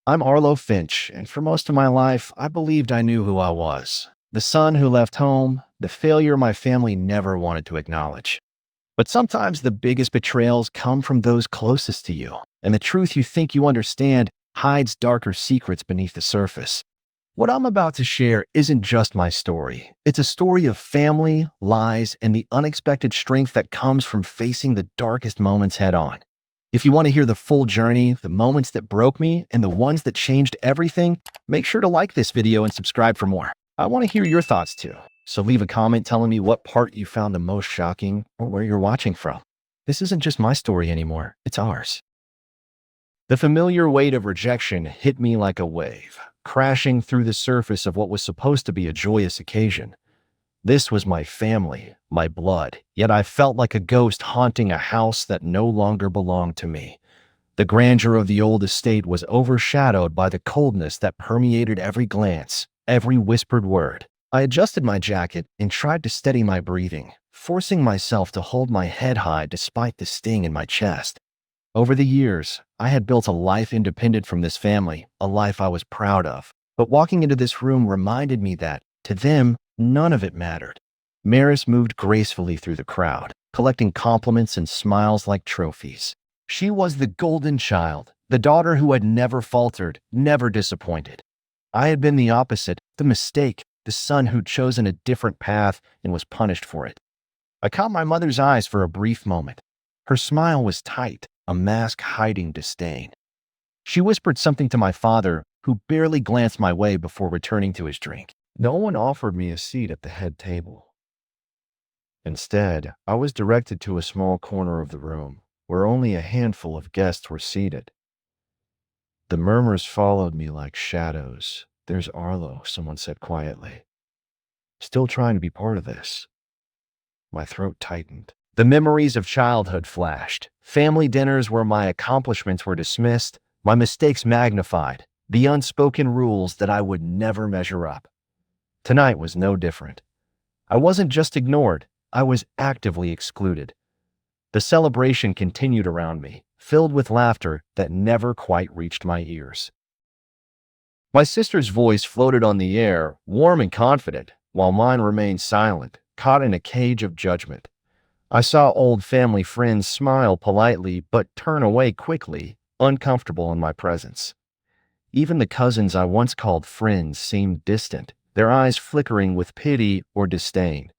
I'm Arlo Finch, and for most of my life, I believed I knew who I was. The son who left home, the failure my family never wanted to acknowledge. But sometimes the biggest betrayals come from those closest to you, and the truth you think you understand hides darker secrets beneath the surface. What I'm about to share isn't just my story. It's a story of family, lies, and the unexpected strength that comes from facing the darkest moments head on. If you want to hear the full journey, the moments that broke me, and the ones that changed everything, make sure to like this video and subscribe for more. I want to hear your thoughts too, so leave a comment telling me what part you found the most shocking or where you're watching from. This isn't just my story anymore, it's ours. The familiar weight of rejection hit me like a wave, crashing through the surface of what was supposed to be a joyous occasion. This was my family, my blood, yet I felt like a ghost haunting a house that no longer belonged to me. The grandeur of the old estate was overshadowed by the coldness that permeated every glance, every whispered word. I adjusted my jacket and tried to steady my breathing, forcing myself to hold my head high despite the sting in my chest. Over the years, I had built a life independent from this family, a life I was proud of. But walking into this room reminded me that, to them, none of it mattered. Maris moved gracefully through the crowd, collecting compliments and smiles like trophies. She was the golden child, the daughter who had never faltered, never disappointed. I had been the opposite, the mistake, the son who'd chosen a different path and was punished for it. I caught my mother's eyes for a brief moment. Her smile was tight, a mask hiding disdain. She whispered something to my father, who barely glanced my way before returning to his drink. No one offered me a seat at the head table. Instead, I was directed to a small corner of the room, where only a handful of guests were seated. The murmurs followed me like shadows. "There's Arlo," someone said quietly. "Still trying to be part of this." My throat tightened. The memories of childhood flashed. Family dinners where my accomplishments were dismissed, my mistakes magnified, the unspoken rules that I would never measure up. Tonight was no different. I wasn't just ignored, I was actively excluded. The celebration continued around me, filled with laughter that never quite reached my ears. My sister's voice floated on the air, warm and confident, while mine remained silent, caught in a cage of judgment. I saw old family friends smile politely but turn away quickly, uncomfortable in my presence. Even the cousins I once called friends seemed distant, their eyes flickering with pity or disdain.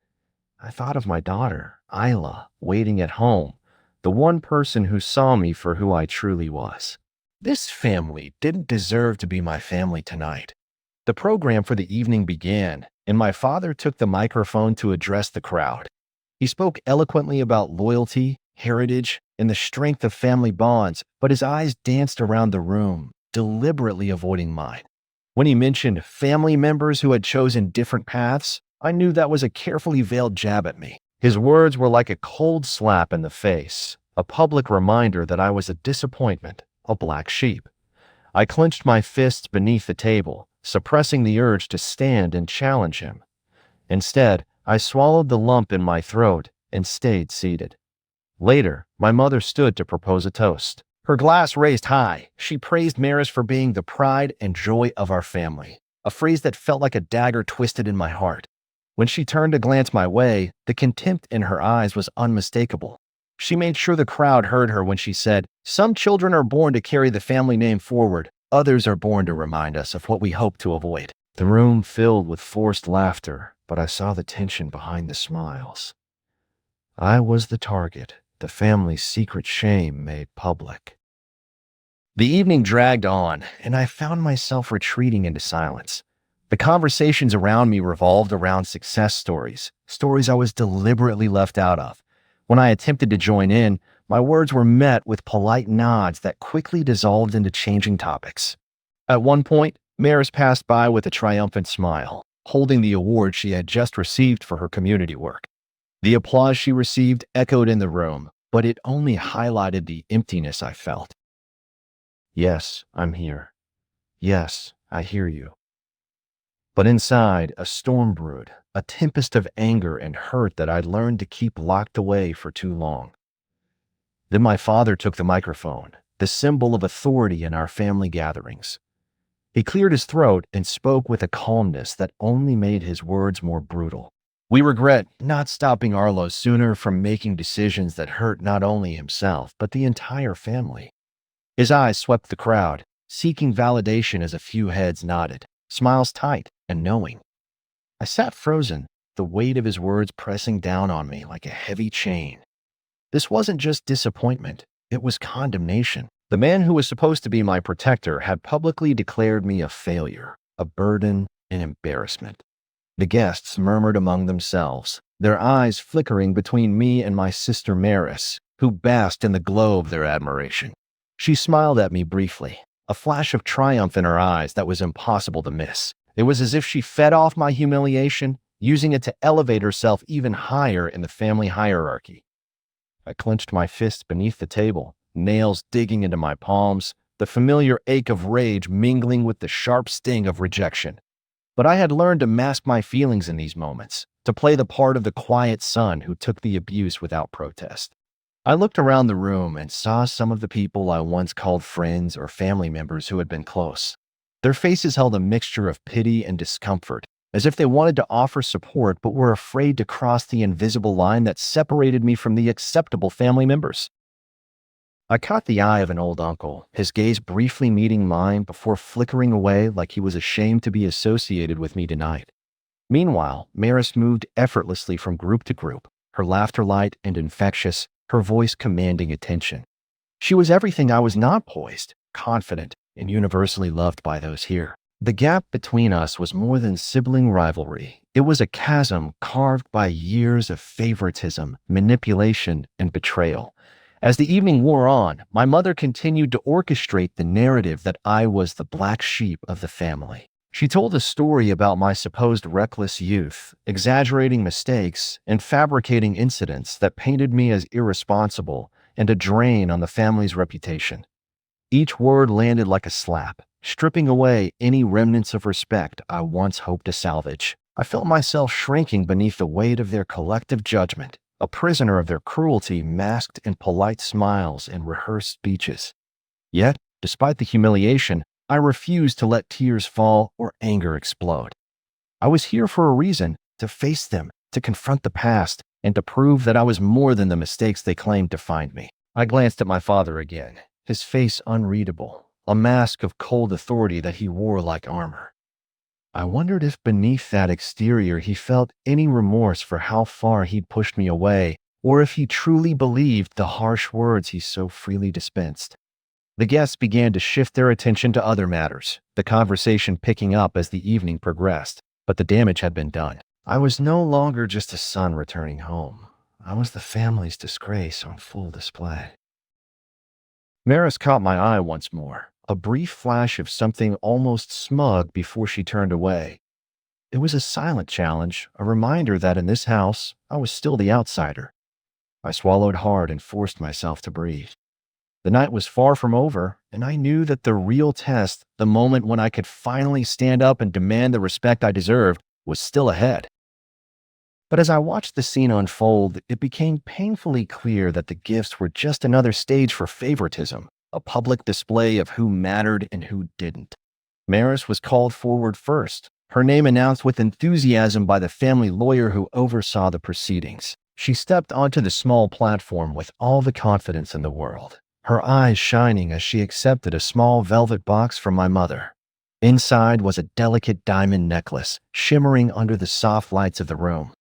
I thought of my daughter, Isla, waiting at home, the one person who saw me for who I truly was. This family didn't deserve to be my family tonight. The program for the evening began, and my father took the microphone to address the crowd. He spoke eloquently about loyalty, heritage, and the strength of family bonds, but his eyes danced around the room, deliberately avoiding mine. When he mentioned family members who had chosen different paths, I knew that was a carefully veiled jab at me. His words were like a cold slap in the face, a public reminder that I was a disappointment, a black sheep. I clenched my fists beneath the table, suppressing the urge to stand and challenge him. Instead, I swallowed the lump in my throat and stayed seated. Later, my mother stood to propose a toast. Her glass raised high, she praised Maris for being the pride and joy of our family, a phrase that felt like a dagger twisted in my heart. When she turned to glance my way, the contempt in her eyes was unmistakable. She made sure the crowd heard her when she said, "Some children are born to carry the family name forward, others are born to remind us of what we hope to avoid." The room filled with forced laughter, but I saw the tension behind the smiles. I was the target, the family's secret shame made public. The evening dragged on, and I found myself retreating into silence. The conversations around me revolved around success stories, stories I was deliberately left out of. When I attempted to join in, my words were met with polite nods that quickly dissolved into changing topics. At one point, Maris passed by with a triumphant smile, holding the award she had just received for her community work. The applause she received echoed in the room, but it only highlighted the emptiness I felt. Yes, I'm here. Yes, I hear you. But inside, a storm brewed, a tempest of anger and hurt that I'd learned to keep locked away for too long. Then my father took the microphone, the symbol of authority in our family gatherings. He cleared his throat and spoke with a calmness that only made his words more brutal. We regret not stopping Arlo sooner from making decisions that hurt not only himself, but the entire family. His eyes swept the crowd, seeking validation as a few heads nodded, smiles tight and knowing. I sat frozen, the weight of his words pressing down on me like a heavy chain. This wasn't just disappointment, it was condemnation. The man who was supposed to be my protector had publicly declared me a failure, a burden, an embarrassment. The guests murmured among themselves, their eyes flickering between me and my sister Maris, who basked in the glow of their admiration. She smiled at me briefly, a flash of triumph in her eyes that was impossible to miss. It was as if she fed off my humiliation, using it to elevate herself even higher in the family hierarchy. I clenched my fists beneath the table, nails digging into my palms, the familiar ache of rage mingling with the sharp sting of rejection. But I had learned to mask my feelings in these moments, to play the part of the quiet son who took the abuse without protest. I looked around the room and saw some of the people I once called friends or family members who had been close. Their faces held a mixture of pity and discomfort, as if they wanted to offer support but were afraid to cross the invisible line that separated me from the acceptable family members. I caught the eye of an old uncle, his gaze briefly meeting mine before flickering away like he was ashamed to be associated with me tonight. Meanwhile, Maris moved effortlessly from group to group, her laughter light and infectious, her voice commanding attention. She was everything I was not: poised, confident, and universally loved by those here. The gap between us was more than sibling rivalry. It was a chasm carved by years of favoritism, manipulation, and betrayal. As the evening wore on, my mother continued to orchestrate the narrative that I was the black sheep of the family. She told a story about my supposed reckless youth, exaggerating mistakes and fabricating incidents that painted me as irresponsible and a drain on the family's reputation. Each word landed like a slap, stripping away any remnants of respect I once hoped to salvage. I felt myself shrinking beneath the weight of their collective judgment, a prisoner of their cruelty masked in polite smiles and rehearsed speeches. Yet, despite the humiliation, I refused to let tears fall or anger explode. I was here for a reason: to face them, to confront the past, and to prove that I was more than the mistakes they claimed to find me. I glanced at my father again, his face unreadable, a mask of cold authority that he wore like armor. I wondered if beneath that exterior he felt any remorse for how far he'd pushed me away, or if he truly believed the harsh words he so freely dispensed. The guests began to shift their attention to other matters, the conversation picking up as the evening progressed, but the damage had been done. I was no longer just a son returning home. I was the family's disgrace on full display. Maris caught my eye once more, a brief flash of something almost smug before she turned away. It was a silent challenge, a reminder that in this house, I was still the outsider. I swallowed hard and forced myself to breathe. The night was far from over, and I knew that the real test, the moment when I could finally stand up and demand the respect I deserved, was still ahead. But as I watched the scene unfold, it became painfully clear that the gifts were just another stage for favoritism, a public display of who mattered and who didn't. Maris was called forward first, her name announced with enthusiasm by the family lawyer who oversaw the proceedings. She stepped onto the small platform with all the confidence in the world, her eyes shining as she accepted a small velvet box from my mother. Inside was a delicate diamond necklace, shimmering under the soft lights of the room.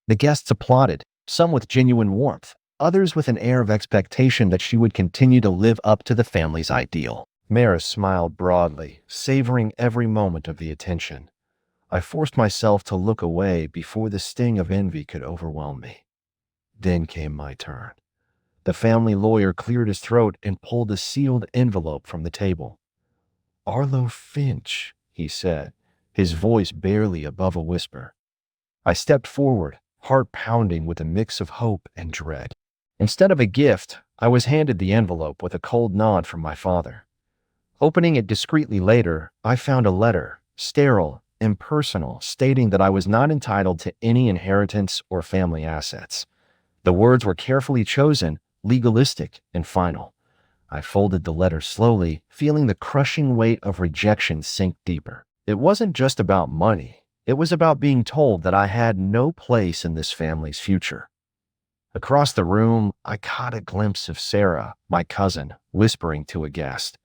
The guests applauded, some with genuine warmth, others with an air of expectation that she would continue to live up to the family's ideal. Maris smiled broadly, savoring every moment of the attention. I forced myself to look away before the sting of envy could overwhelm me. Then came my turn. The family lawyer cleared his throat and pulled a sealed envelope from the table. "Arlo Finch," he said, his voice barely above a whisper. I stepped forward, heart pounding with a mix of hope and dread. Instead of a gift, I was handed the envelope with a cold nod from my father. Opening it discreetly later, I found a letter, sterile, impersonal, stating that I was not entitled to any inheritance or family assets. The words were carefully chosen, legalistic, and final. I folded the letter slowly, feeling the crushing weight of rejection sink deeper. It wasn't just about money. It was about being told that I had no place in this family's future. Across the room, I caught a glimpse of Sarah, my cousin, whispering to a guest,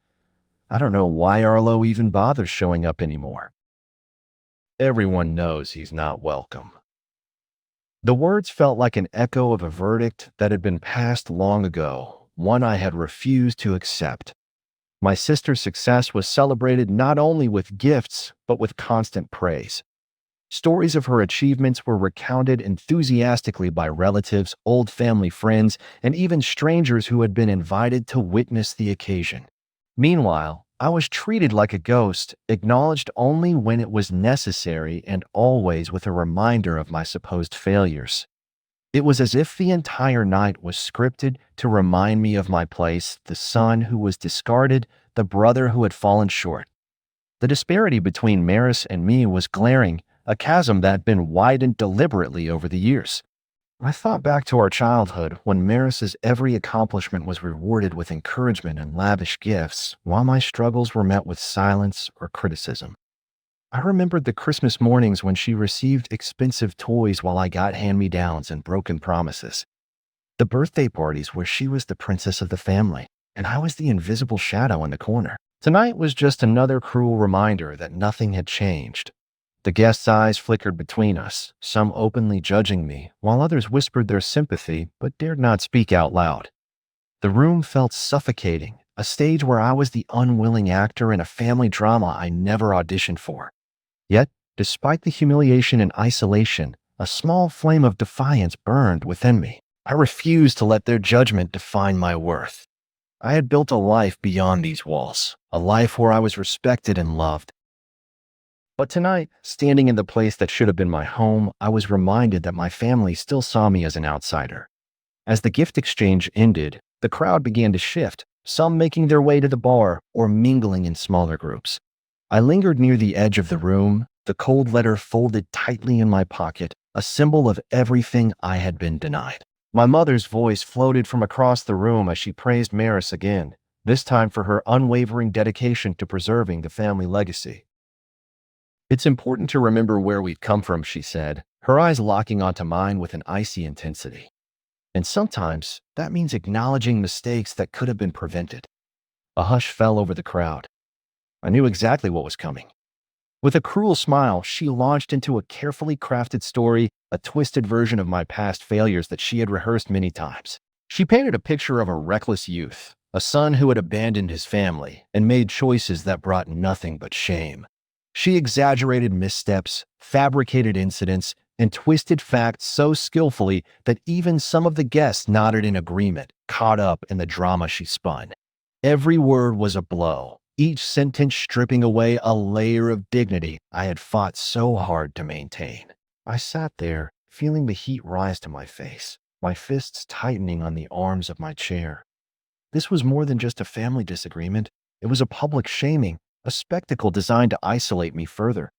"I don't know why Arlo even bothers showing up anymore. Everyone knows he's not welcome." The words felt like an echo of a verdict that had been passed long ago, one I had refused to accept. My sister's success was celebrated not only with gifts, but with constant praise. Stories of her achievements were recounted enthusiastically by relatives, old family friends, and even strangers who had been invited to witness the occasion. Meanwhile, I was treated like a ghost, acknowledged only when it was necessary and always with a reminder of my supposed failures. It was as if the entire night was scripted to remind me of my place, the son who was discarded, the brother who had fallen short. The disparity between Maris and me was glaring, a chasm that had been widened deliberately over the years. I thought back to our childhood when Maris's every accomplishment was rewarded with encouragement and lavish gifts, while my struggles were met with silence or criticism. I remembered the Christmas mornings when she received expensive toys while I got hand-me-downs and broken promises. The birthday parties where she was the princess of the family, and I was the invisible shadow in the corner. Tonight was just another cruel reminder that nothing had changed. The guests' eyes flickered between us, some openly judging me, while others whispered their sympathy but dared not speak out loud. The room felt suffocating, a stage where I was the unwilling actor in a family drama I never auditioned for. Yet, despite the humiliation and isolation, a small flame of defiance burned within me. I refused to let their judgment define my worth. I had built a life beyond these walls, a life where I was respected and loved. But tonight, standing in the place that should have been my home, I was reminded that my family still saw me as an outsider. As the gift exchange ended, the crowd began to shift, some making their way to the bar or mingling in smaller groups. I lingered near the edge of the room, the cold letter folded tightly in my pocket, a symbol of everything I had been denied. My mother's voice floated from across the room as she praised Maris again, this time for her unwavering dedication to preserving the family legacy. "It's important to remember where we've come from," she said, her eyes locking onto mine with an icy intensity. "And sometimes that means acknowledging mistakes that could have been prevented." A hush fell over the crowd. I knew exactly what was coming. With a cruel smile, she launched into a carefully crafted story, a twisted version of my past failures that she had rehearsed many times. She painted a picture of a reckless youth, a son who had abandoned his family and made choices that brought nothing but shame. She exaggerated missteps, fabricated incidents, and twisted facts so skillfully that even some of the guests nodded in agreement, caught up in the drama she spun. Every word was a blow, each sentence stripping away a layer of dignity I had fought so hard to maintain. I sat there, feeling the heat rise to my face, my fists tightening on the arms of my chair. This was more than just a family disagreement. It was a public shaming, a spectacle designed to isolate me further.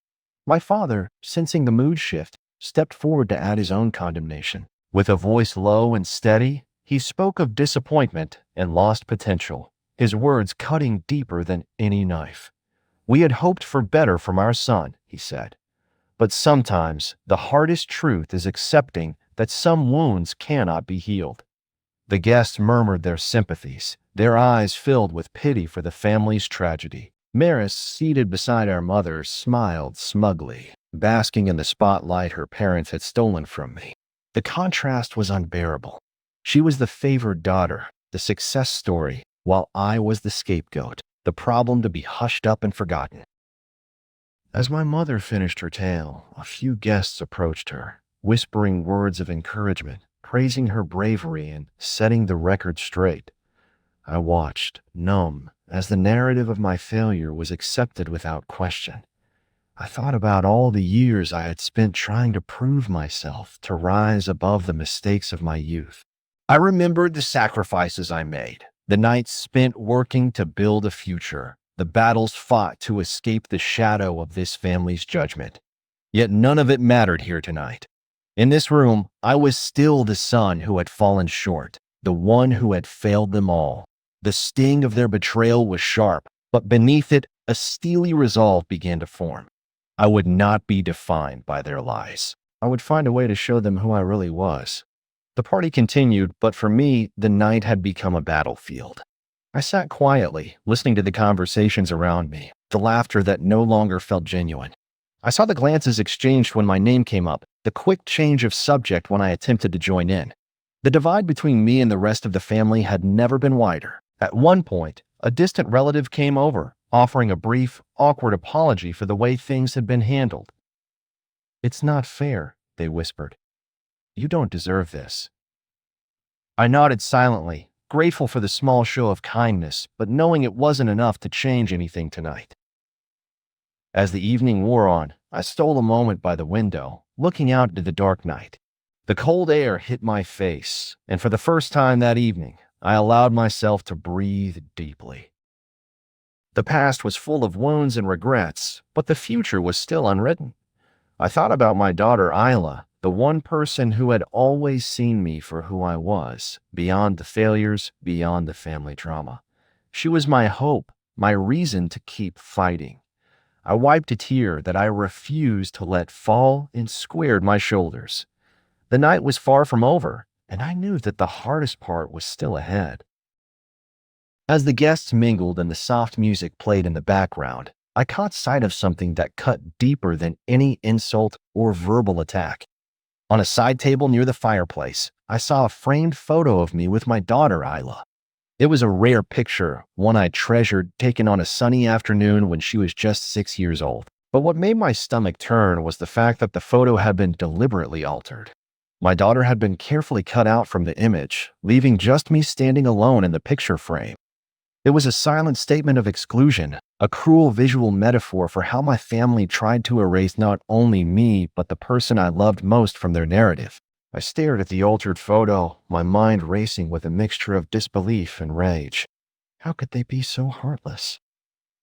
My father, sensing the mood shift, stepped forward to add his own condemnation. With a voice low and steady, he spoke of disappointment and lost potential, his words cutting deeper than any knife. "We had hoped for better from our son," he said. "But sometimes the hardest truth is accepting that some wounds cannot be healed." The guests murmured their sympathies, their eyes filled with pity for the family's tragedy. Maris, seated beside our mother, smiled smugly, basking in the spotlight her parents had stolen from me. The contrast was unbearable. She was the favored daughter, the success story, while I was the scapegoat, the problem to be hushed up and forgotten. As my mother finished her tale, a few guests approached her, whispering words of encouragement, praising her bravery and setting the record straight. I watched, numb, as the narrative of my failure was accepted without question. I thought about all the years I had spent trying to prove myself, to rise above the mistakes of my youth. I remembered the sacrifices I made, the nights spent working to build a future, the battles fought to escape the shadow of this family's judgment. Yet none of it mattered here tonight. In this room, I was still the son who had fallen short, the one who had failed them all. The sting of their betrayal was sharp, but beneath it, a steely resolve began to form. I would not be defined by their lies. I would find a way to show them who I really was. The party continued, but for me, the night had become a battlefield. I sat quietly, listening to the conversations around me, the laughter that no longer felt genuine. I saw the glances exchanged when my name came up, the quick change of subject when I attempted to join in. The divide between me and the rest of the family had never been wider. At one point, a distant relative came over, offering a brief, awkward apology for the way things had been handled. "It's not fair," they whispered. "You don't deserve this." I nodded silently, grateful for the small show of kindness, but knowing it wasn't enough to change anything tonight. As the evening wore on, I stole a moment by the window, looking out into the dark night. The cold air hit my face, and for the first time that evening, I allowed myself to breathe deeply. The past was full of wounds and regrets, but the future was still unwritten. I thought about my daughter Isla, the one person who had always seen me for who I was, beyond the failures, beyond the family drama. She was my hope, my reason to keep fighting. I wiped a tear that I refused to let fall and squared my shoulders. The night was far from over, and I knew that the hardest part was still ahead. As the guests mingled and the soft music played in the background, I caught sight of something that cut deeper than any insult or verbal attack. On a side table near the fireplace, I saw a framed photo of me with my daughter Isla. It was a rare picture, one I treasured, taken on a sunny afternoon when she was just 6 years old. But what made my stomach turn was the fact that the photo had been deliberately altered. My daughter had been carefully cut out from the image, leaving just me standing alone in the picture frame. It was a silent statement of exclusion, a cruel visual metaphor for how my family tried to erase not only me, but the person I loved most from their narrative. I stared at the altered photo, my mind racing with a mixture of disbelief and rage. How could they be so heartless?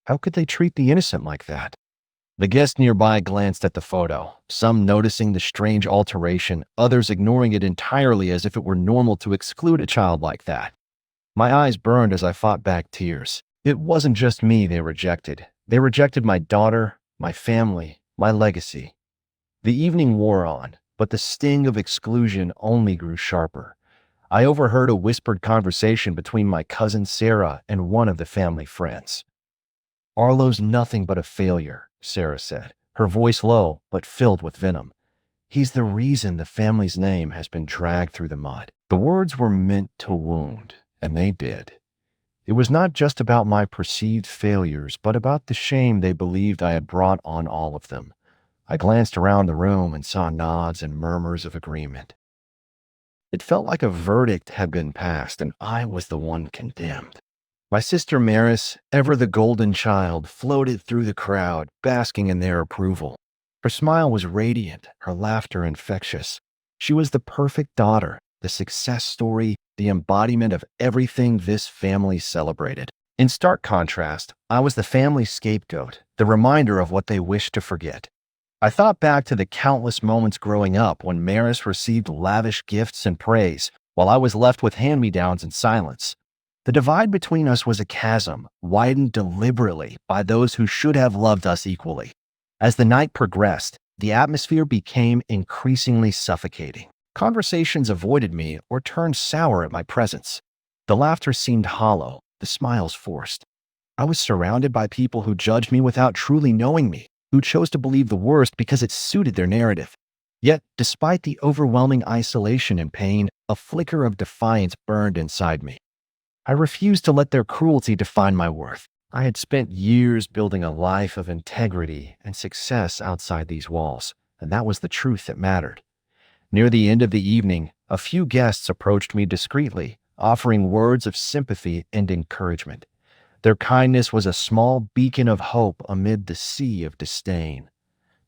How could they treat the innocent like that? The guests nearby glanced at the photo, some noticing the strange alteration, others ignoring it entirely as if it were normal to exclude a child like that. My eyes burned as I fought back tears. It wasn't just me they rejected. They rejected my daughter, my family, my legacy. The evening wore on, but the sting of exclusion only grew sharper. I overheard a whispered conversation between my cousin Sarah and one of the family friends. "Arlo's nothing but a failure," Sarah said, her voice low but filled with venom. "He's the reason the family's name has been dragged through the mud." The words were meant to wound, and they did. It was not just about my perceived failures, but about the shame they believed I had brought on all of them. I glanced around the room and saw nods and murmurs of agreement. It felt like a verdict had been passed, and I was the one condemned. My sister Maris, ever the golden child, floated through the crowd, basking in their approval. Her smile was radiant, her laughter infectious. She was the perfect daughter, the success story, the embodiment of everything this family celebrated. In stark contrast, I was the family scapegoat, the reminder of what they wished to forget. I thought back to the countless moments growing up when Maris received lavish gifts and praise, while I was left with hand-me-downs and silence. The divide between us was a chasm, widened deliberately by those who should have loved us equally. As the night progressed, the atmosphere became increasingly suffocating. Conversations avoided me or turned sour at my presence. The laughter seemed hollow, the smiles forced. I was surrounded by people who judged me without truly knowing me, who chose to believe the worst because it suited their narrative. Yet, despite the overwhelming isolation and pain, a flicker of defiance burned inside me. I refused to let their cruelty define my worth. I had spent years building a life of integrity and success outside these walls, and that was the truth that mattered. Near the end of the evening, a few guests approached me discreetly, offering words of sympathy and encouragement. Their kindness was a small beacon of hope amid the sea of disdain.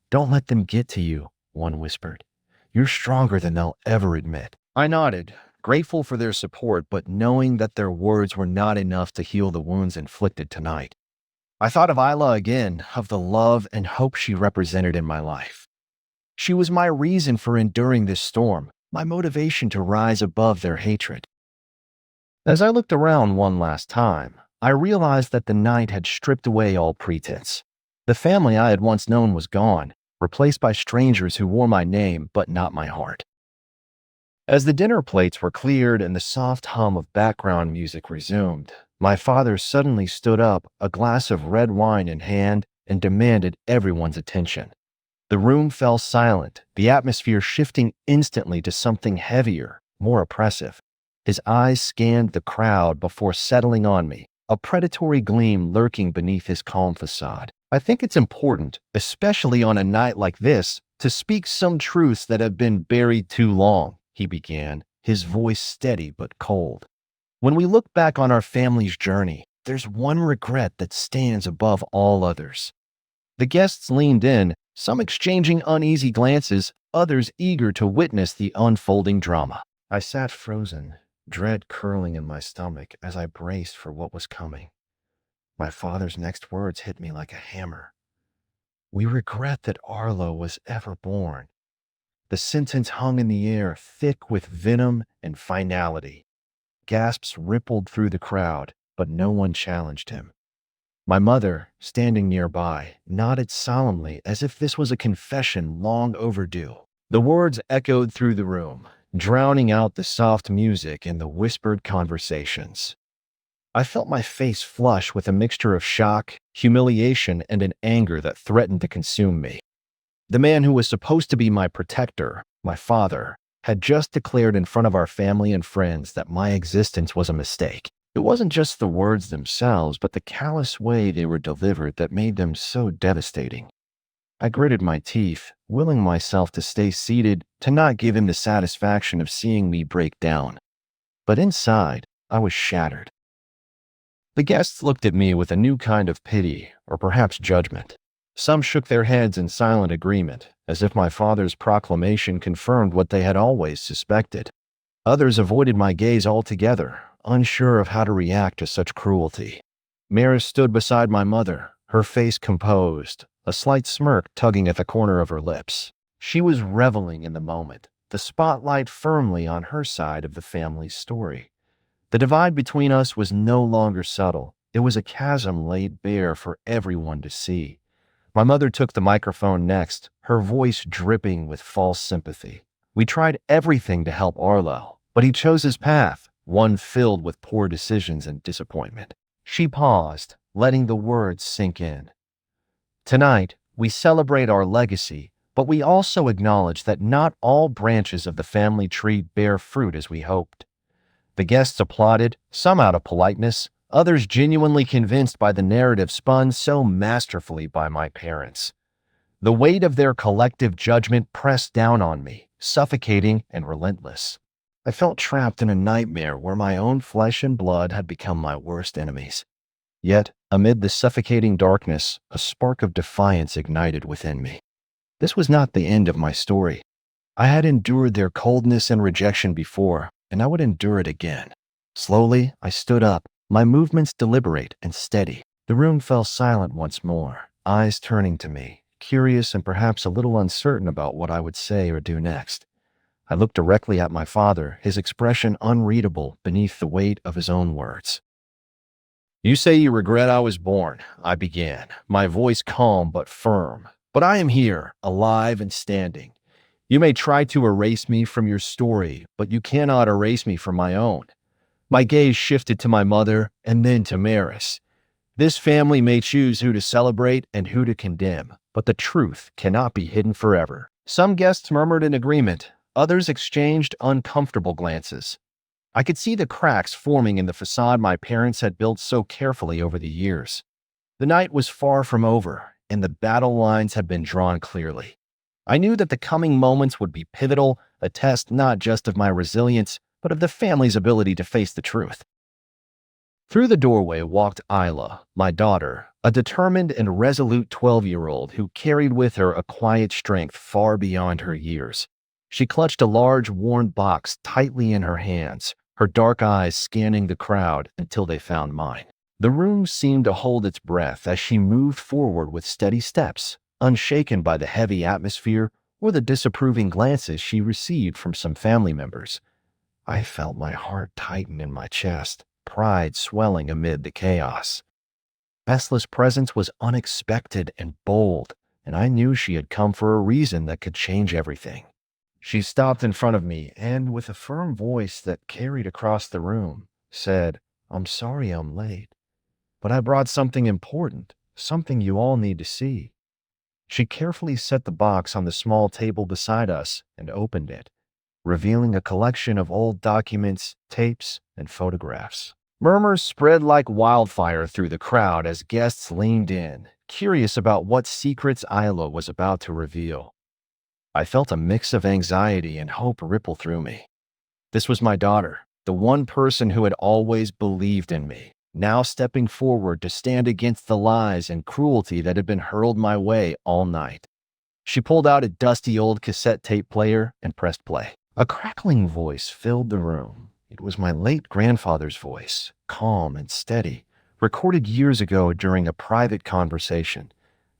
"Don't let them get to you," one whispered. "You're stronger than they'll ever admit." I nodded, grateful for their support, but knowing that their words were not enough to heal the wounds inflicted tonight. I thought of Isla again, of the love and hope she represented in my life. She was my reason for enduring this storm, my motivation to rise above their hatred. As I looked around one last time, I realized that the night had stripped away all pretense. The family I had once known was gone, replaced by strangers who wore my name but not my heart. As the dinner plates were cleared and the soft hum of background music resumed, my father suddenly stood up, a glass of red wine in hand, and demanded everyone's attention. The room fell silent, the atmosphere shifting instantly to something heavier, more oppressive. His eyes scanned the crowd before settling on me, a predatory gleam lurking beneath his calm facade. I think it's important, especially on a night like this, to speak some truths that have been buried too long, he began, his voice steady but cold. When we look back on our family's journey, there's one regret that stands above all others. The guests leaned in, some exchanging uneasy glances, others eager to witness the unfolding drama. I sat frozen, dread curling in my stomach as I braced for what was coming. My father's next words hit me like a hammer. "We regret that Arlo was ever born." The sentence hung in the air, thick with venom and finality. Gasps rippled through the crowd, but no one challenged him. My mother, standing nearby, nodded solemnly as if this was a confession long overdue. The words echoed through the room, drowning out the soft music and the whispered conversations. I felt my face flush with a mixture of shock, humiliation, and an anger that threatened to consume me. The man who was supposed to be my protector, my father, had just declared in front of our family and friends that my existence was a mistake. It wasn't just the words themselves, but the callous way they were delivered that made them so devastating. I gritted my teeth, willing myself to stay seated, to not give him the satisfaction of seeing me break down. But inside, I was shattered. The guests looked at me with a new kind of pity, or perhaps judgment. Some shook their heads in silent agreement, as if my father's proclamation confirmed what they had always suspected. Others avoided my gaze altogether, unsure of how to react to such cruelty. Maris stood beside my mother, her face composed, a slight smirk tugging at the corner of her lips. She was reveling in the moment, the spotlight firmly on her side of the family's story. The divide between us was no longer subtle. It was a chasm laid bare for everyone to see. My mother took the microphone next, her voice dripping with false sympathy. We tried everything to help Arlo, but he chose his path, one filled with poor decisions and disappointment. She paused, letting the words sink in. Tonight, we celebrate our legacy, but we also acknowledge that not all branches of the family tree bear fruit as we hoped. The guests applauded, some out of politeness, others genuinely convinced by the narrative spun so masterfully by my parents. The weight of their collective judgment pressed down on me, suffocating and relentless. I felt trapped in a nightmare where my own flesh and blood had become my worst enemies. Yet, amid the suffocating darkness, a spark of defiance ignited within me. This was not the end of my story. I had endured their coldness and rejection before, and I would endure it again. Slowly, I stood up, my movements deliberate and steady. The room fell silent once more, eyes turning to me, curious and perhaps a little uncertain about what I would say or do next. I looked directly at my father, his expression unreadable beneath the weight of his own words. "You say you regret I was born," I began, my voice calm but firm. "But I am here, alive and standing. You may try to erase me from your story, but you cannot erase me from my own." My gaze shifted to my mother and then to Maris. This family may choose who to celebrate and who to condemn, but the truth cannot be hidden forever. Some guests murmured in agreement, others exchanged uncomfortable glances. I could see the cracks forming in the facade my parents had built so carefully over the years. The night was far from over, and the battle lines had been drawn clearly. I knew that the coming moments would be pivotal, a test not just of my resilience, but of the family's ability to face the truth. Through the doorway walked Isla, my daughter, a determined and resolute 12-year-old who carried with her a quiet strength far beyond her years. She clutched a large, worn box tightly in her hands, her dark eyes scanning the crowd until they found mine. The room seemed to hold its breath as she moved forward with steady steps, unshaken by the heavy atmosphere or the disapproving glances she received from some family members. I felt my heart tighten in my chest, pride swelling amid the chaos. Vesla's presence was unexpected and bold, and I knew she had come for a reason that could change everything. She stopped in front of me and, with a firm voice that carried across the room, said, "I'm sorry I'm late, but I brought something important, something you all need to see." She carefully set the box on the small table beside us and opened it, revealing a collection of old documents, tapes, and photographs. Murmurs spread like wildfire through the crowd as guests leaned in, curious about what secrets Isla was about to reveal. I felt a mix of anxiety and hope ripple through me. This was my daughter, the one person who had always believed in me, now stepping forward to stand against the lies and cruelty that had been hurled my way all night. She pulled out a dusty old cassette tape player and pressed play. A crackling voice filled the room. It was my late grandfather's voice, calm and steady, recorded years ago during a private conversation.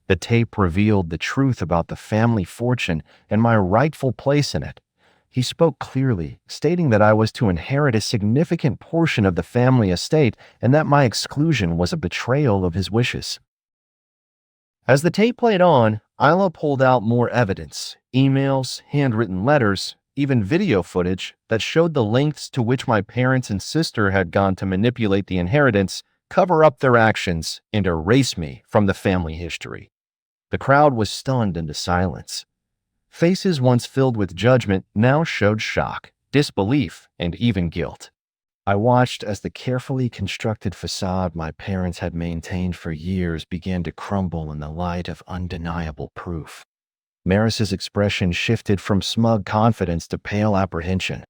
The tape revealed the truth about the family fortune and my rightful place in it. He spoke clearly, stating that I was to inherit a significant portion of the family estate and that my exclusion was a betrayal of his wishes. As the tape played on, Isla pulled out more evidence, emails, handwritten letters, even video footage that showed the lengths to which my parents and sister had gone to manipulate the inheritance, cover up their actions, and erase me from the family history. The crowd was stunned into silence. Faces once filled with judgment now showed shock, disbelief, and even guilt. I watched as the carefully constructed facade my parents had maintained for years began to crumble in the light of undeniable proof. Maris's expression shifted from smug confidence to pale apprehension.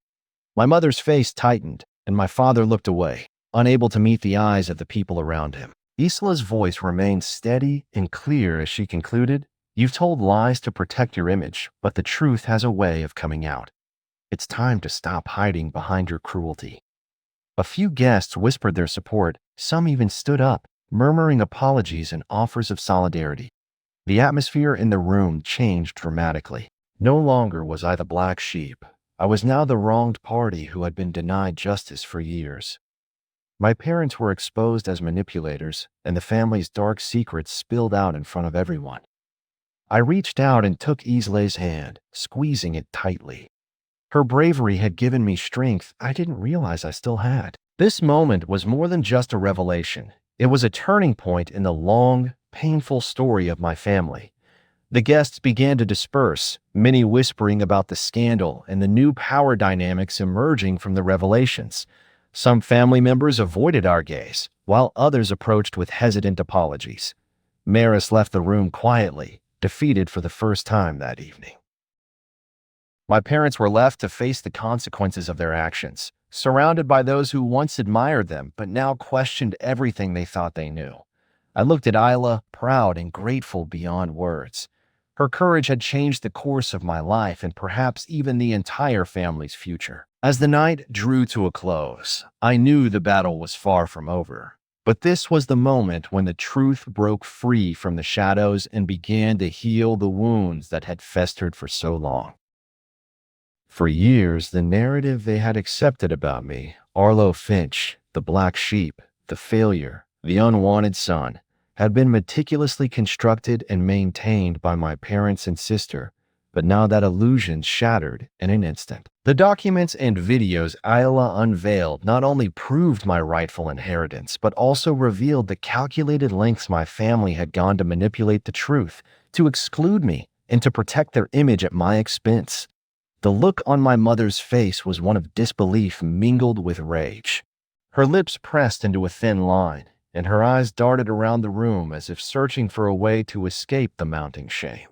My mother's face tightened, and my father looked away, unable to meet the eyes of the people around him. Isla's voice remained steady and clear as she concluded, "You've told lies to protect your image, but the truth has a way of coming out. It's time to stop hiding behind your cruelty." A few guests whispered their support, some even stood up, murmuring apologies and offers of solidarity. The atmosphere in the room changed dramatically. No longer was I the black sheep. I was now the wronged party who had been denied justice for years. My parents were exposed as manipulators, and the family's dark secrets spilled out in front of everyone. I reached out and took Isla's hand, squeezing it tightly. Her bravery had given me strength I didn't realize I still had. This moment was more than just a revelation. It was a turning point in the long, painful story of my family. The guests began to disperse, many whispering about the scandal and the new power dynamics emerging from the revelations. Some family members avoided our gaze, while others approached with hesitant apologies. Maris left the room quietly, defeated for the first time that evening. My parents were left to face the consequences of their actions, surrounded by those who once admired them but now questioned everything they thought they knew. I looked at Isla, proud and grateful beyond words. Her courage had changed the course of my life and perhaps even the entire family's future. As the night drew to a close, I knew the battle was far from over. But this was the moment when the truth broke free from the shadows and began to heal the wounds that had festered for so long. For years, the narrative they had accepted about me, Arlo Finch, the black sheep, the failure, the unwanted son, had been meticulously constructed and maintained by my parents and sister, but now that illusion shattered in an instant. The documents and videos Isla unveiled not only proved my rightful inheritance, but also revealed the calculated lengths my family had gone to manipulate the truth, to exclude me, and to protect their image at my expense. The look on my mother's face was one of disbelief mingled with rage. Her lips pressed into a thin line, and her eyes darted around the room as if searching for a way to escape the mounting shame.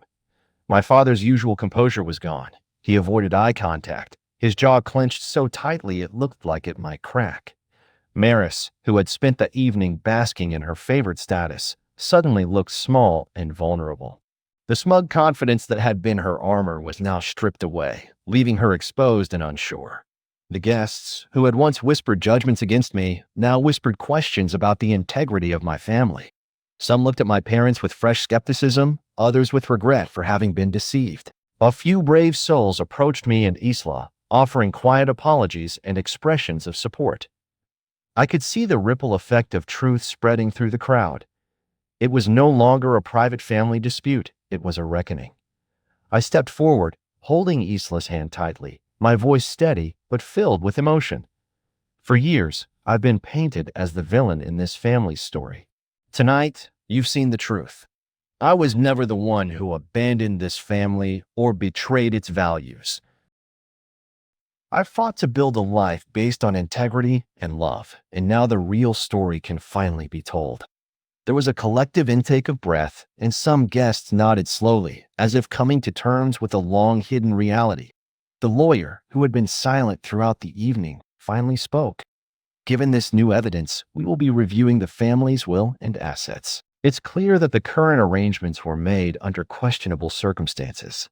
My father's usual composure was gone. He avoided eye contact, his jaw clenched so tightly it looked like it might crack. Maris, who had spent the evening basking in her favorite status, suddenly looked small and vulnerable. The smug confidence that had been her armor was now stripped away, leaving her exposed and unsure. The guests, who had once whispered judgments against me, now whispered questions about the integrity of my family. Some looked at my parents with fresh skepticism, others with regret for having been deceived. A few brave souls approached me and Isla, offering quiet apologies and expressions of support. I could see the ripple effect of truth spreading through the crowd. It was no longer a private family dispute, it was a reckoning. I stepped forward, holding Isla's hand tightly, my voice steady but filled with emotion. For years, I've been painted as the villain in this family's story. Tonight, you've seen the truth. I was never the one who abandoned this family or betrayed its values. I fought to build a life based on integrity and love, and now the real story can finally be told. There was a collective intake of breath, and some guests nodded slowly, as if coming to terms with a long-hidden reality. The lawyer, who had been silent throughout the evening, finally spoke. Given this new evidence, we will be reviewing the family's will and assets. It's clear that the current arrangements were made under questionable circumstances.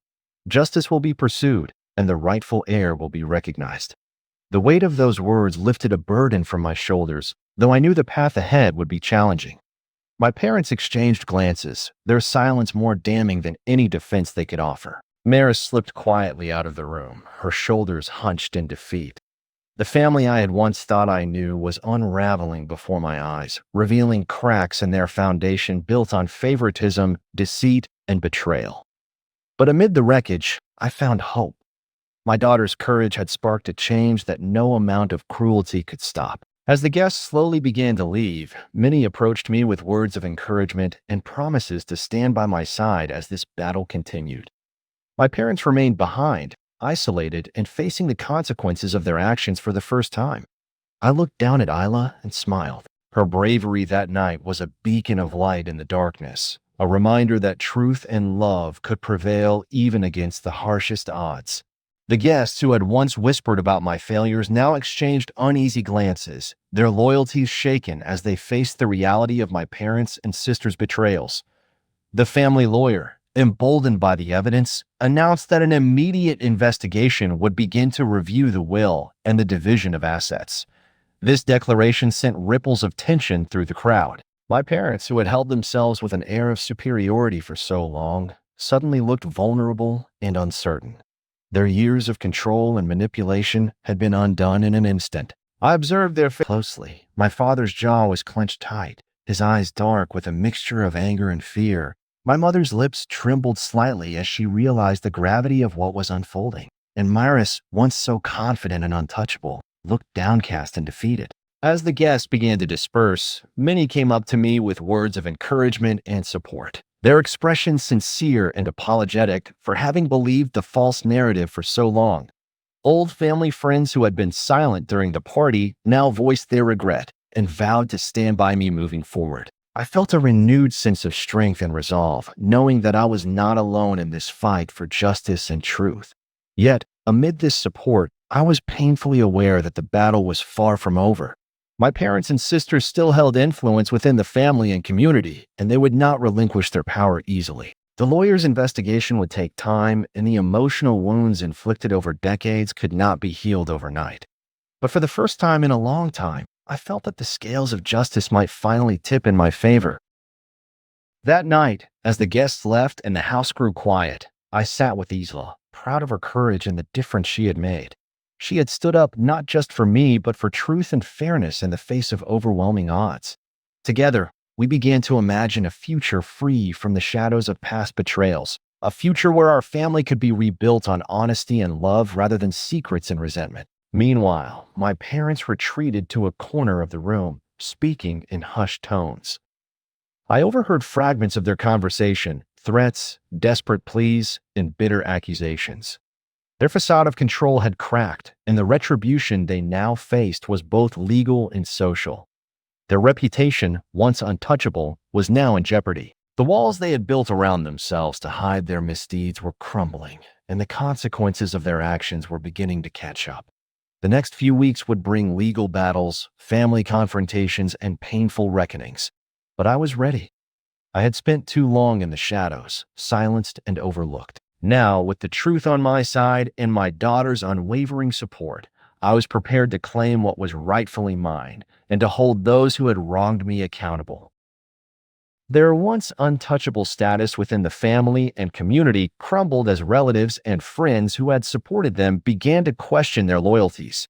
Justice will be pursued, and the rightful heir will be recognized. The weight of those words lifted a burden from my shoulders, though I knew the path ahead would be challenging. My parents exchanged glances, their silence more damning than any defense they could offer. Maris slipped quietly out of the room, her shoulders hunched in defeat. The family I had once thought I knew was unraveling before my eyes, revealing cracks in their foundation built on favoritism, deceit, and betrayal. But amid the wreckage, I found hope. My daughter's courage had sparked a change that no amount of cruelty could stop. As the guests slowly began to leave, many approached me with words of encouragement and promises to stand by my side as this battle continued. My parents remained behind, isolated and facing the consequences of their actions for the first time. I looked down at Isla and smiled. Her bravery that night was a beacon of light in the darkness, a reminder that truth and love could prevail even against the harshest odds. The guests who had once whispered about my failures now exchanged uneasy glances, their loyalties shaken as they faced the reality of my parents' and sister's betrayals. The family lawyer, emboldened by the evidence, announced that an immediate investigation would begin to review the will and the division of assets. This declaration sent ripples of tension through the crowd. My parents, who had held themselves with an air of superiority for so long, suddenly looked vulnerable and uncertain. Their years of control and manipulation had been undone in an instant. I observed their faces closely. My father's jaw was clenched tight, his eyes dark with a mixture of anger and fear. My mother's lips trembled slightly as she realized the gravity of what was unfolding. And Maris, once so confident and untouchable, looked downcast and defeated. As the guests began to disperse, many came up to me with words of encouragement and support. Their expressions sincere and apologetic for having believed the false narrative for so long. Old family friends who had been silent during the party now voiced their regret and vowed to stand by me moving forward. I felt a renewed sense of strength and resolve, knowing that I was not alone in this fight for justice and truth. Yet, amid this support, I was painfully aware that the battle was far from over. My parents and sisters still held influence within the family and community, and they would not relinquish their power easily. The lawyer's investigation would take time, and the emotional wounds inflicted over decades could not be healed overnight. But for the first time in a long time, I felt that the scales of justice might finally tip in my favor. That night, as the guests left and the house grew quiet, I sat with Isla, proud of her courage and the difference she had made. She had stood up not just for me, but for truth and fairness in the face of overwhelming odds. Together, we began to imagine a future free from the shadows of past betrayals, a future where our family could be rebuilt on honesty and love rather than secrets and resentment. Meanwhile, my parents retreated to a corner of the room, speaking in hushed tones. I overheard fragments of their conversation, threats, desperate pleas, and bitter accusations. Their facade of control had cracked, and the retribution they now faced was both legal and social. Their reputation, once untouchable, was now in jeopardy. The walls they had built around themselves to hide their misdeeds were crumbling, and the consequences of their actions were beginning to catch up. The next few weeks would bring legal battles, family confrontations, and painful reckonings. But I was ready. I had spent too long in the shadows, silenced and overlooked. Now, with the truth on my side and my daughter's unwavering support, I was prepared to claim what was rightfully mine and to hold those who had wronged me accountable. Their once untouchable status within the family and community crumbled as relatives and friends who had supported them began to question their loyalties.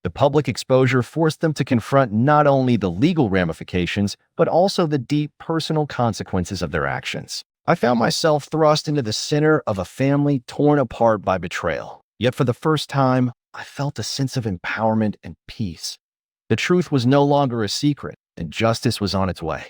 The public exposure forced them to confront not only the legal ramifications, but also the deep personal consequences of their actions. I found myself thrust into the center of a family torn apart by betrayal. Yet for the first time, I felt a sense of empowerment and peace. The truth was no longer a secret, and justice was on its way.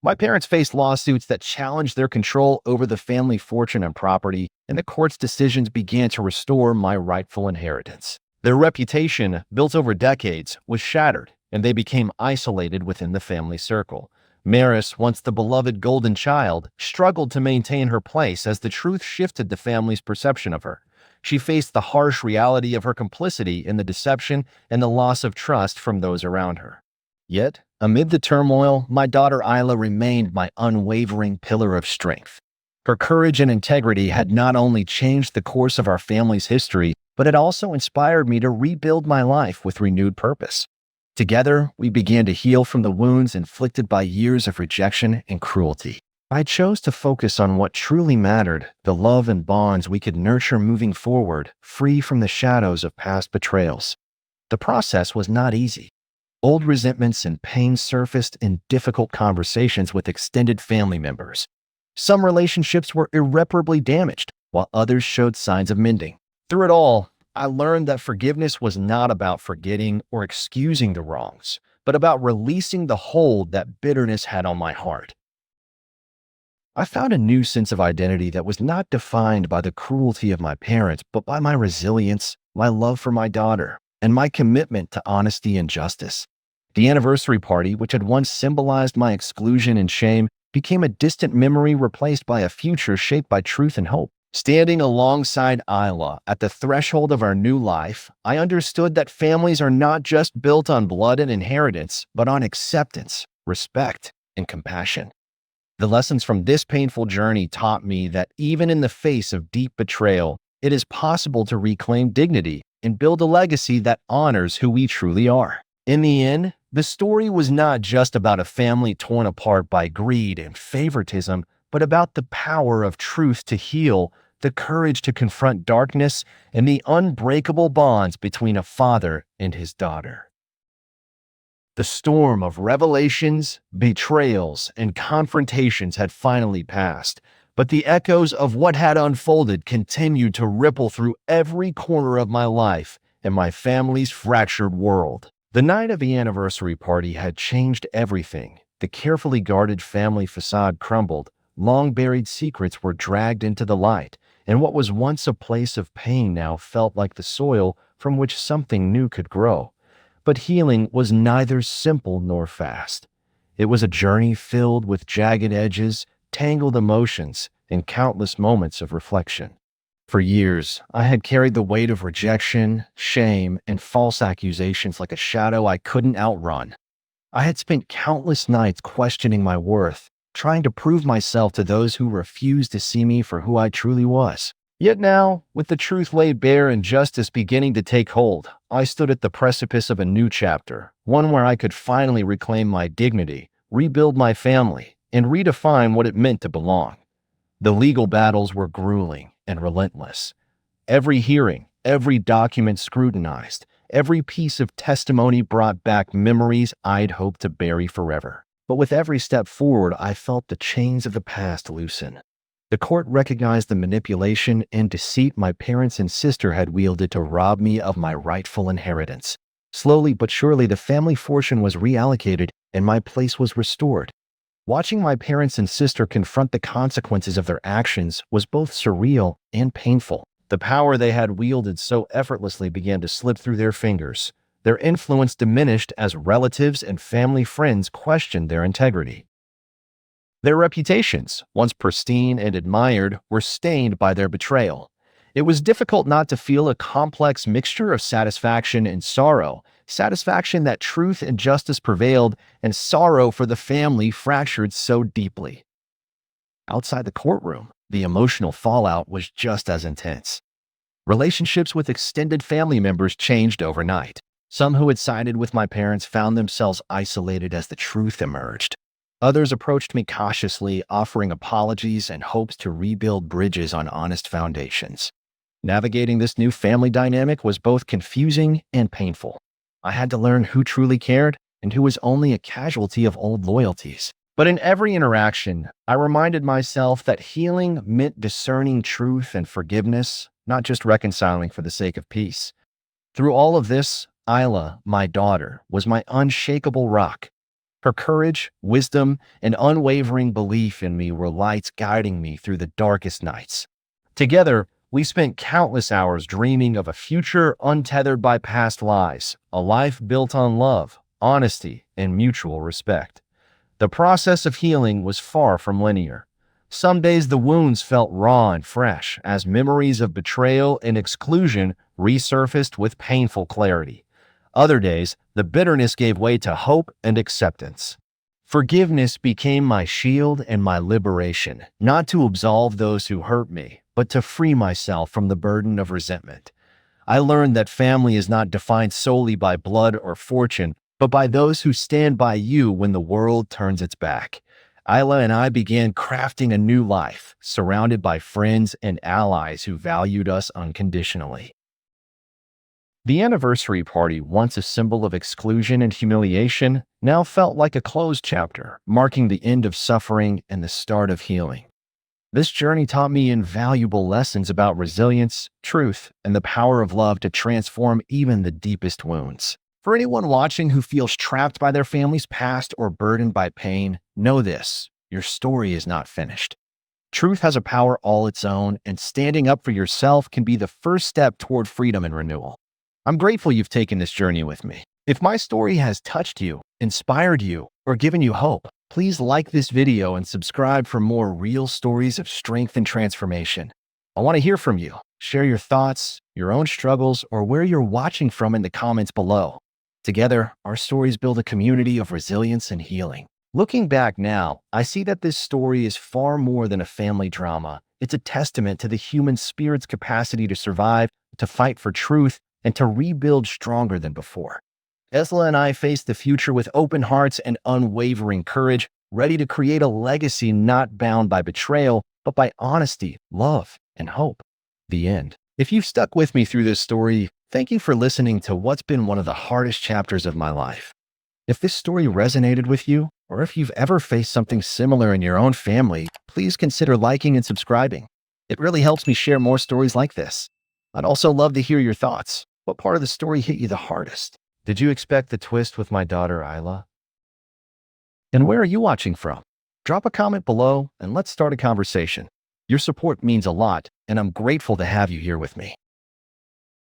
My parents faced lawsuits that challenged their control over the family fortune and property, and the court's decisions began to restore my rightful inheritance. Their reputation, built over decades, was shattered, and they became isolated within the family circle. Maris, once the beloved golden child, struggled to maintain her place as the truth shifted the family's perception of her. She faced the harsh reality of her complicity in the deception and the loss of trust from those around her. Yet, amid the turmoil, my daughter Isla remained my unwavering pillar of strength. Her courage and integrity had not only changed the course of our family's history, but it also inspired me to rebuild my life with renewed purpose. Together, we began to heal from the wounds inflicted by years of rejection and cruelty. I chose to focus on what truly mattered, the love and bonds we could nurture moving forward, free from the shadows of past betrayals. The process was not easy. Old resentments and pain surfaced in difficult conversations with extended family members. Some relationships were irreparably damaged, while others showed signs of mending. Through it all, I learned that forgiveness was not about forgetting or excusing the wrongs, but about releasing the hold that bitterness had on my heart. I found a new sense of identity that was not defined by the cruelty of my parents, but by my resilience, my love for my daughter, and my commitment to honesty and justice. The anniversary party, which had once symbolized my exclusion and shame, became a distant memory replaced by a future shaped by truth and hope. Standing alongside Isla at the threshold of our new life, I understood that families are not just built on blood and inheritance, but on acceptance, respect, and compassion. The lessons from this painful journey taught me that even in the face of deep betrayal, it is possible to reclaim dignity and build a legacy that honors who we truly are. In the end, the story was not just about a family torn apart by greed and favoritism, but about the power of truth to heal, the courage to confront darkness, and the unbreakable bonds between a father and his daughter. The storm of revelations, betrayals, and confrontations had finally passed, but the echoes of what had unfolded continued to ripple through every corner of my life and my family's fractured world. The night of the anniversary party had changed everything. The carefully guarded family facade crumbled, long-buried secrets were dragged into the light, and what was once a place of pain now felt like the soil from which something new could grow. But healing was neither simple nor fast. It was a journey filled with jagged edges, tangled emotions, and countless moments of reflection. For years, I had carried the weight of rejection, shame, and false accusations like a shadow I couldn't outrun. I had spent countless nights questioning my worth, trying to prove myself to those who refused to see me for who I truly was. Yet now, with the truth laid bare and justice beginning to take hold, I stood at the precipice of a new chapter, one where I could finally reclaim my dignity, rebuild my family, and redefine what it meant to belong. The legal battles were grueling and relentless. Every hearing, every document scrutinized, every piece of testimony brought back memories I'd hoped to bury forever. But with every step forward, I felt the chains of the past loosen. The court recognized the manipulation and deceit my parents and sister had wielded to rob me of my rightful inheritance. Slowly but surely, the family fortune was reallocated and my place was restored. Watching my parents and sister confront the consequences of their actions was both surreal and painful. The power they had wielded so effortlessly began to slip through their fingers. Their influence diminished as relatives and family friends questioned their integrity. Their reputations, once pristine and admired, were stained by their betrayal. It was difficult not to feel a complex mixture of satisfaction and sorrow, satisfaction that truth and justice prevailed, and sorrow for the family fractured so deeply. Outside the courtroom, the emotional fallout was just as intense. Relationships with extended family members changed overnight. Some who had sided with my parents found themselves isolated as the truth emerged. Others approached me cautiously, offering apologies and hopes to rebuild bridges on honest foundations. Navigating this new family dynamic was both confusing and painful. I had to learn who truly cared and who was only a casualty of old loyalties. But in every interaction, I reminded myself that healing meant discerning truth and forgiveness, not just reconciling for the sake of peace. Through all of this, Isla, my daughter, was my unshakable rock. Her courage, wisdom, and unwavering belief in me were lights guiding me through the darkest nights. Together, we spent countless hours dreaming of a future untethered by past lies, a life built on love, honesty, and mutual respect. The process of healing was far from linear. Some days the wounds felt raw and fresh, as memories of betrayal and exclusion resurfaced with painful clarity. Other days, the bitterness gave way to hope and acceptance. Forgiveness became my shield and my liberation, not to absolve those who hurt me, but to free myself from the burden of resentment. I learned that family is not defined solely by blood or fortune, but by those who stand by you when the world turns its back. Isla and I began crafting a new life, surrounded by friends and allies who valued us unconditionally. The anniversary party, once a symbol of exclusion and humiliation, now felt like a closed chapter, marking the end of suffering and the start of healing. This journey taught me invaluable lessons about resilience, truth, and the power of love to transform even the deepest wounds. For anyone watching who feels trapped by their family's past or burdened by pain, know this: your story is not finished. Truth has a power all its own, and standing up for yourself can be the first step toward freedom and renewal. I'm grateful you've taken this journey with me. If my story has touched you, inspired you, or given you hope, please like this video and subscribe for more real stories of strength and transformation. I want to hear from you. Share your thoughts, your own struggles, or where you're watching from in the comments below. Together, our stories build a community of resilience and healing. Looking back now, I see that this story is far more than a family drama. It's a testament to the human spirit's capacity to survive, to fight for truth, and to rebuild stronger than before. Isla and I face the future with open hearts and unwavering courage, ready to create a legacy not bound by betrayal, but by honesty, love, and hope. The end. If you've stuck with me through this story, thank you for listening to what's been one of the hardest chapters of my life. If this story resonated with you, or if you've ever faced something similar in your own family, please consider liking and subscribing. It really helps me share more stories like this. I'd also love to hear your thoughts. What part of the story hit you the hardest? Did you expect the twist with my daughter, Isla? And where are you watching from? Drop a comment below and let's start a conversation. Your support means a lot, and I'm grateful to have you here with me.